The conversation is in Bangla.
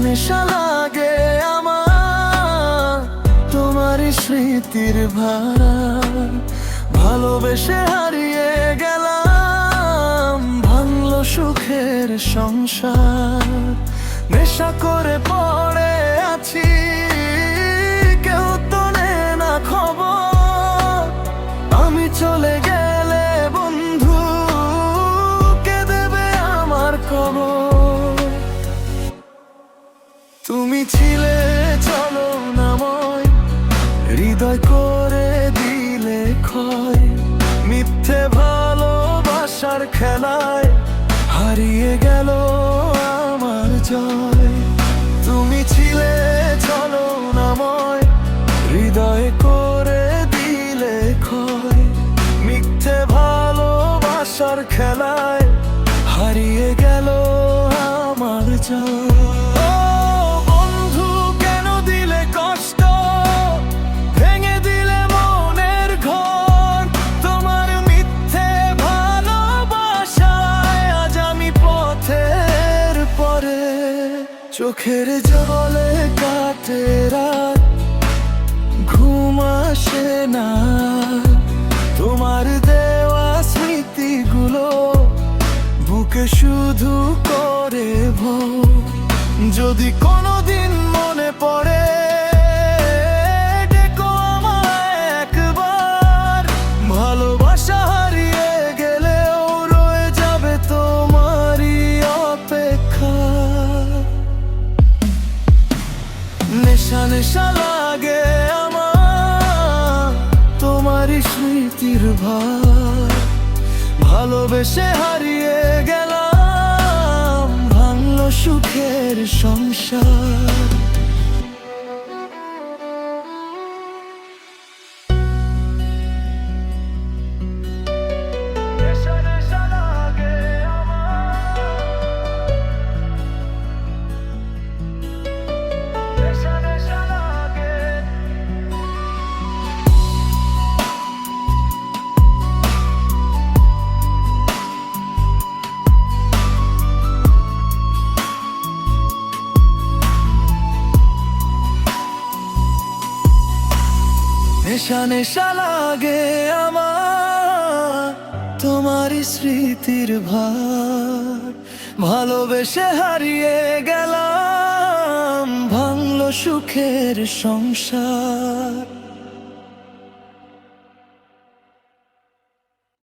নেশা লাগে আমার তোমারই স্মৃতির ভাড়া। ভালোবেসে হারিয়ে গেলাম, ভাঙলো সুখের সংসার। নেশা করে পড়ে আছি, কেউ তো নেয় না খবর। আমি চলে গেলে বন্ধু, কে দেবে আমার খবর? তুমি ছিলে চলনাময়, হৃদয় করে দিলে ক্ষয়। মিথ্যে ভালোবাসার খেলায় হারিয়ে গেল আমার জয়। তুমি ছিলে চলনাময়, হৃদয় করে দিলে ক্ষয়। মিথ্যে ভালোবাসার খেলায় হারিয়ে গেল আমার জয়। ও বন্ধু, কেন দিলে কষ্ট, ভেঙে দিলে মনের ঘর। তোমার মিথ্যে ভালোবাসায় আজ আমি পথের পরে। চোখের জলে কাটে রাত, ঘুম আসে না। তোমার দেওয়া স্মৃতিগুলো বুকে শুধু করে ভয়। যদি কোনোদিন মনে পড়ে, ডেকো আমায় একবার। ভালোবাসা হারিয়ে গেলেও রয়ে যাবে তোমারই অপেক্ষা। নেশা নেশা লাগে আমার তোমারই স্মৃতির ভার। ভালোবেসে হারিয়ে গেলাম, ভাঙলো সুখের সংসার। নেশা নেশা লাগে আমার তোমারই স্মৃতির ভার। ভালোবেসে হারিয়ে গেলাম, ভাঙলো সুখের সংসার।